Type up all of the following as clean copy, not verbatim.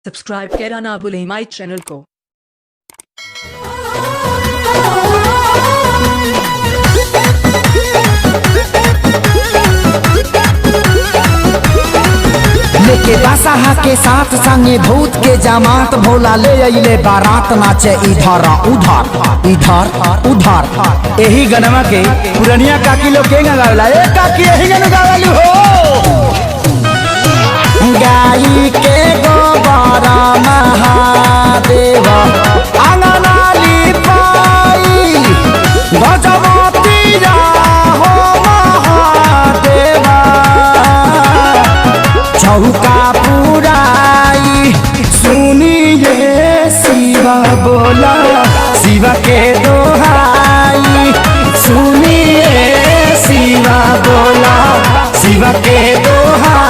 Subscribe करना ना भूलें माई चैनल को। लेके बासाहा के साथ संगे भूत के जमात भोला ले अइले बारात नाचे इधर उधर इधर उधर। यही गनमा के पुरनिया काकी लोग के गावेला। ए काकी यही गन गावेलु हो। गाई के गोबर महादेव अंगना लिपाई गजमतिया हो महादेवा चौका पुराई सुनिए शिवा बोला शिवा के दोहाई सुनिए शिवा बोला शिवा के दोहाई।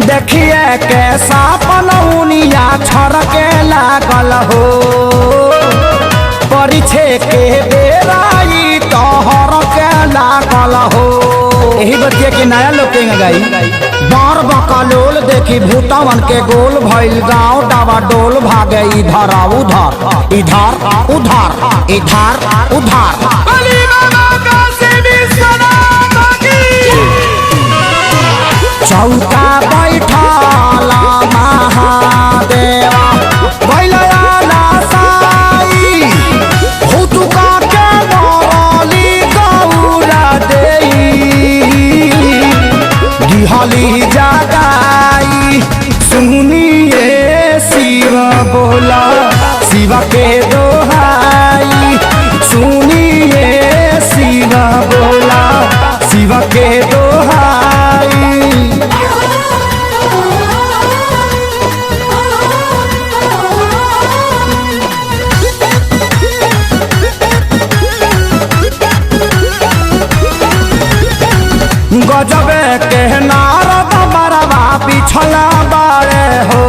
देखिए कैसा पनौनिया छड़के लागल हो परिछे के बेराई तोहर के लागल हो। यही बतिया के नया लोग के गाई बार बकलोल देखी भूतवन के गोल भइल गाँव डावा डोल भागे इधर उधर इधर उधर इधर उधर। चौका बैठाला महादेवा बैलयाला साई भूतुका के मरली गौरा देई दिहली जगाई सुनिए शिवा बोला शिवा के दोहाई सुनिए शिवा बोला शिवा के दोहाई। गजबे के नारद बरवा बिछला बारे हो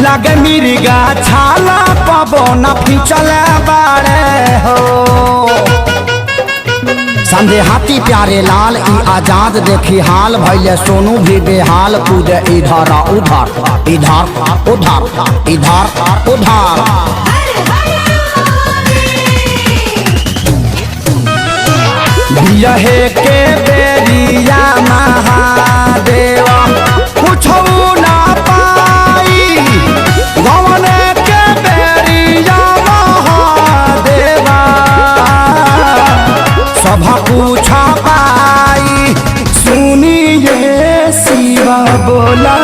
लगे मिर्गा छाला पवन फिचले बारे हो। संधे हाथी प्यारे लाल ई आजाद देखी हाल भैले सोनू भी बेहाल कूदे इधर उधर इधर उधर इधर उधर। बियहे के बेरिया महादेवा कुछो ना पाई गवने के बेरिया महादेवा सब कुछ पाई सुनिए शिवा बोला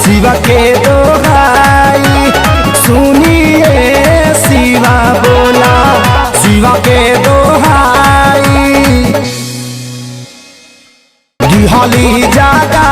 शिवा के दोहाई सुनिए शिवा बोला शिवा के दोहाई दिहली जगा